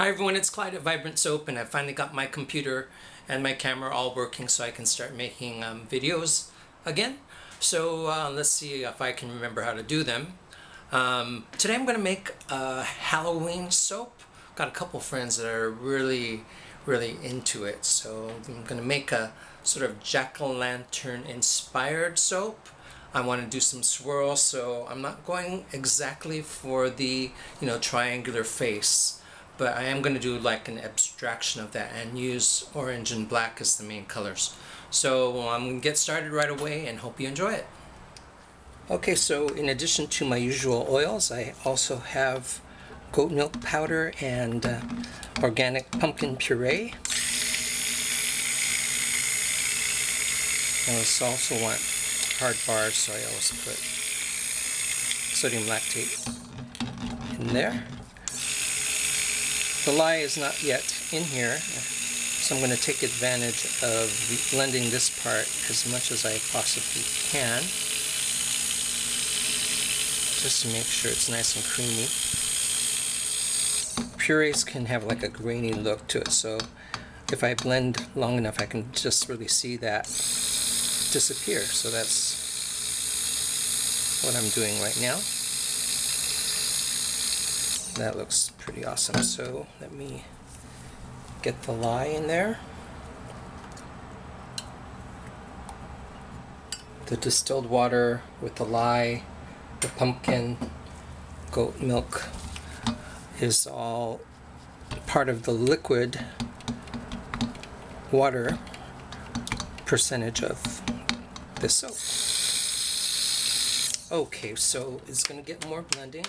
Hi everyone, it's Clyde at Vibrant Soap, and I finally got my computer and my camera all working so I can start making videos again. So let's see if I can remember how to do them. Today I'm going to make a Halloween soap. Got a couple friends that are really into it, so I'm going to make a sort of jack-o'-lantern inspired soap. I want to do some swirls, so I'm not going exactly for the triangular face, but I am going to do like an abstraction of that and use orange and black as the main colors. So I'm going to get started right away and hope you enjoy it. Okay, so in addition to my usual oils, I also have goat milk powder and organic pumpkin puree. I also want hard bars, so I always put sodium lactate in there. The lye is not yet in here, so I'm going to take advantage of blending this part as much as I possibly can, just to make sure it's nice and creamy. Purees can have like a grainy look to it, so if I blend long enough I can just really see that disappear. So that's what I'm doing right now. That looks pretty awesome. So let me get the lye in there. The distilled water with the lye, the pumpkin, goat milk is all part of the liquid water percentage of this soap. Okay, so it's going to get more blending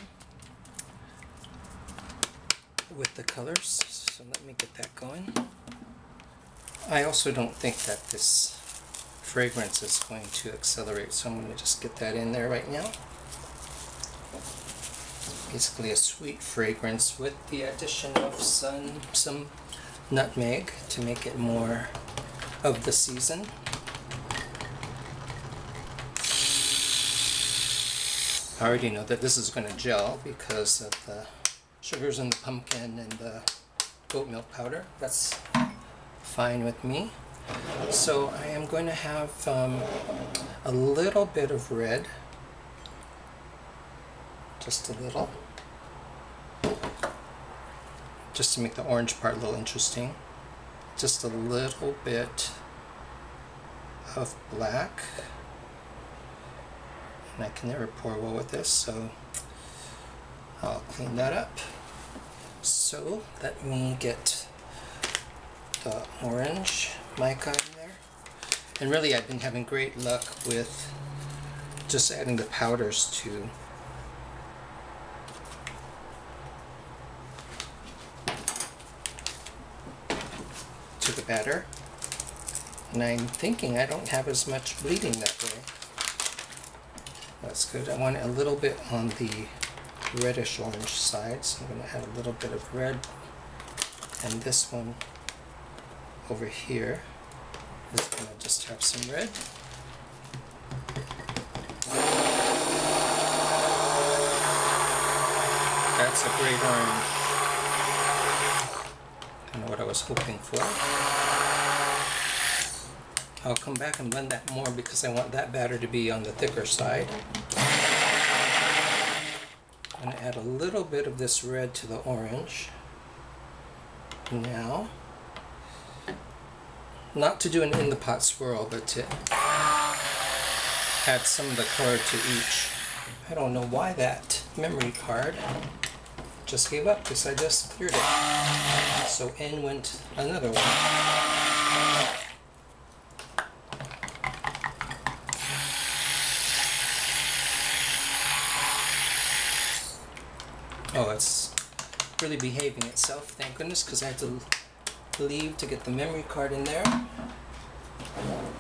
with the colors, so let me get that going. I also don't think that this fragrance is going to accelerate, so I'm going to just get that in there right now. Basically a sweet fragrance with the addition of some nutmeg to make it more of the season. I already know that this is going to gel because of the sugars in the pumpkin and the goat milk powder. That's fine with me. So I am going to have a little bit of red, just a little, just to make the orange part a little interesting. Just a little bit of black, and I can never pour well with this, so I'll clean that up. So let me get the orange mica in there. And really I've been having great luck with just adding the powders to the batter. And I'm thinking I don't have as much bleeding that way. That's good. I want it a little bit on the reddish orange side, so I'm going to add a little bit of red, and this one over here is going to just have some red. That's a great orange. Kind of what I was hoping for. I'll come back and blend that more because I want that batter to be on the thicker side. I'm going to add a little bit of this red to the orange. Now, not to do an in the pot swirl, but to add some of the color to each. I don't know why that memory card just gave up because I just cleared it. So in went another one. Oh, it's really behaving itself, thank goodness, because I had to leave to get the memory card in there.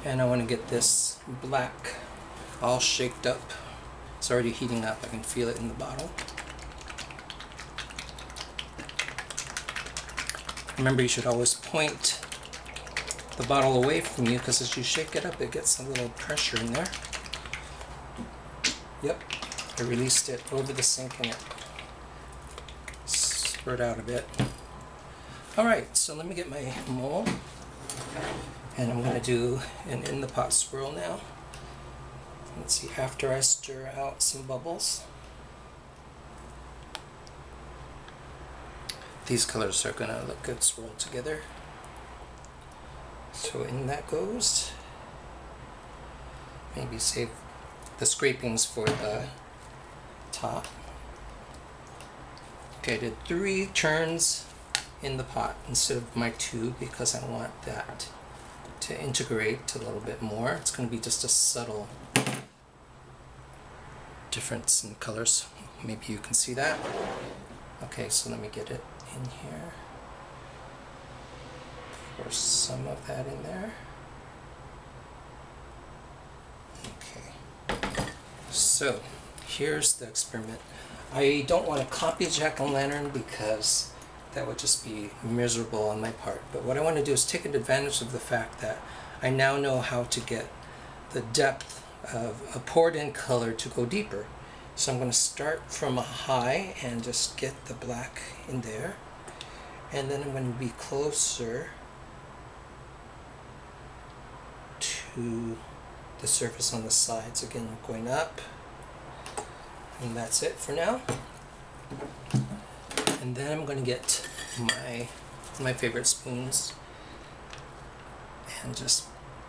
And I want to get this black all shaked up. It's already heating up, I can feel it in the bottle. Remember, you should always point the bottle away from you, because as you shake it up it gets a little pressure in there. Yep, I released it over the sink and it spurred out a bit. Alright, so let me get my mold, and I'm going to do an in the pot swirl now. Let's see, after I stir out some bubbles, these colors are going to look good swirled together. So in that goes. Maybe save the scrapings for the top. Okay, I did 3 turns in the pot instead of my 2 because I want that to integrate a little bit more. It's going to be just a subtle difference in colors. Maybe you can see that. Okay, so let me get it in here. Pour some of that in there. Okay, so here's the experiment. I don't want to copy Jack-o'-lantern because that would just be miserable on my part. But what I want to do is take advantage of the fact that I now know how to get the depth of a poured in color to go deeper. So I'm going to start from a high and just get the black in there. And then I'm going to be closer to the surface on the sides. Again, I'm going up. And that's it for now. And then I'm going to get my favorite spoons and just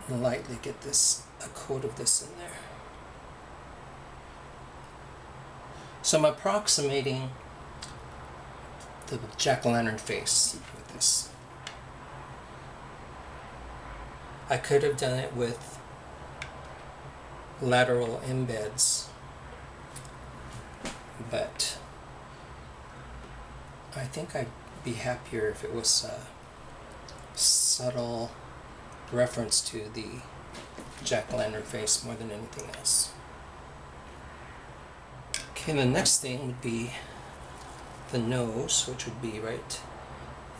lightly get a coat of this in there. So I'm approximating the jack-o'-lantern face with this. I could have done it with lateral embeds, but I think I'd be happier if it was a subtle reference to the jack-o'-lantern face more than anything else. Okay, the next thing would be the nose, which would be right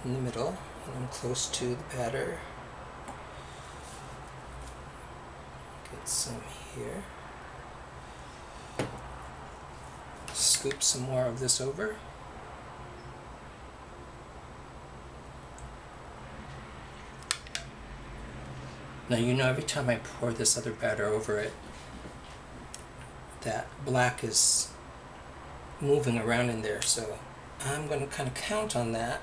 in the middle, and I'm close to the batter. Get some here. Scoop some more of this over. Now you know every time I pour this other batter over it, that black is moving around in there, so I'm going to kind of count on that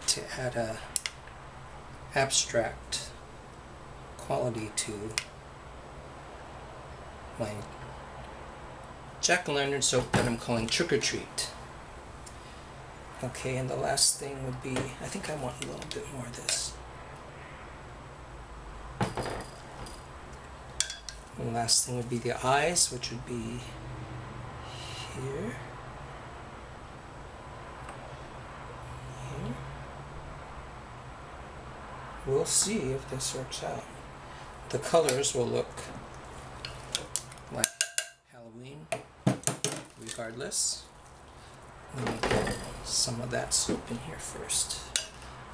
to add a abstract quality to my jack-o'-lantern soap that I'm calling Trick or Treat. Okay, and the last thing would be, I think I want a little bit more of this. And the last thing would be the eyes, which would be here. Here. We'll see if this works out. The colors will look like Halloween regardless. Let me get some of that soap in here first.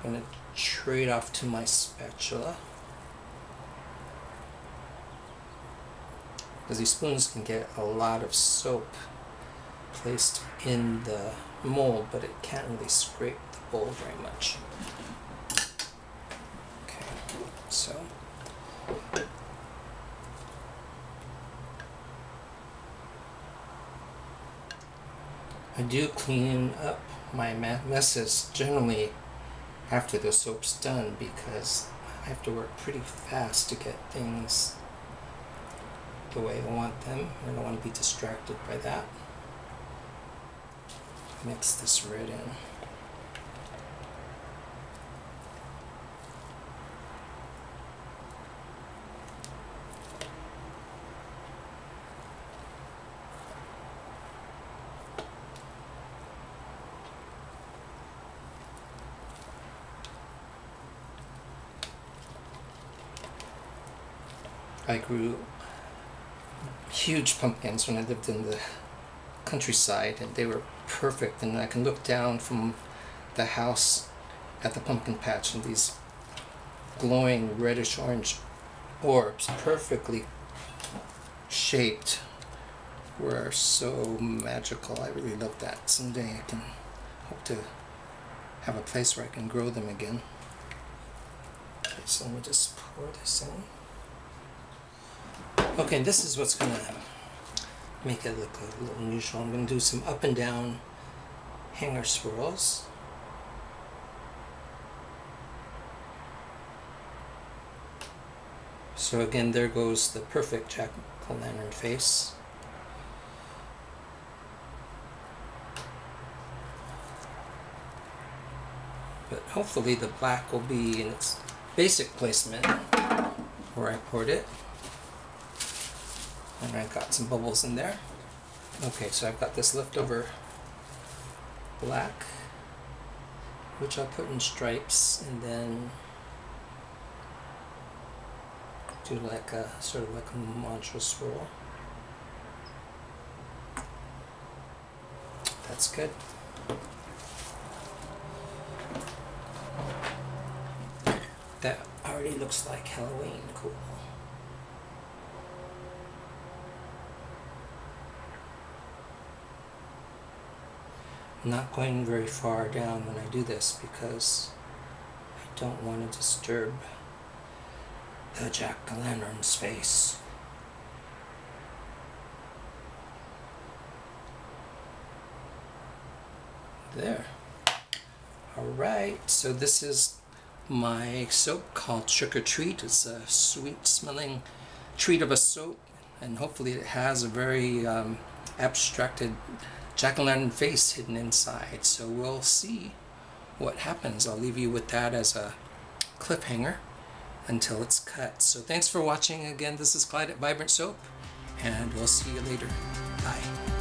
I'm going to trade off to my spatula, because these spoons can get a lot of soap placed in the mold, but it can't really scrape the bowl very much. Okay, so I do clean up my messes generally after the soap's done, because I have to work pretty fast to get things the way I want them. I don't want to be distracted by that. Mix this red in. I grew huge pumpkins when I lived in the countryside, and they were perfect, and I can look down from the house at the pumpkin patch, and these glowing reddish orange orbs, perfectly shaped, were so magical. I really love that. Someday I can hope to have a place where I can grow them again. Okay, so let me just pour this in. Okay, this is what's gonna make it look a little unusual. I'm gonna do some up and down hanger swirls. So again, there goes the perfect jack-o'-lantern face. But hopefully the black will be in its basic placement where I poured it. And I got some bubbles in there. Okay, so I've got this leftover black, which I'll put in stripes, and then do like a sort of like a mantra swirl. That's good. That already looks like Halloween. Cool. I'm not going very far down when I do this because I don't want to disturb the jack-o'-lantern's face. There. Alright, so this is my soap called Trick or Treat. It's a sweet smelling treat of a soap, and hopefully it has a very abstracted jack-o'-lantern face hidden inside. So we'll see what happens. I'll leave you with that as a cliffhanger until it's cut. So thanks for watching. Again, this is Clyde at Vibrant Soap, and we'll see you later. Bye.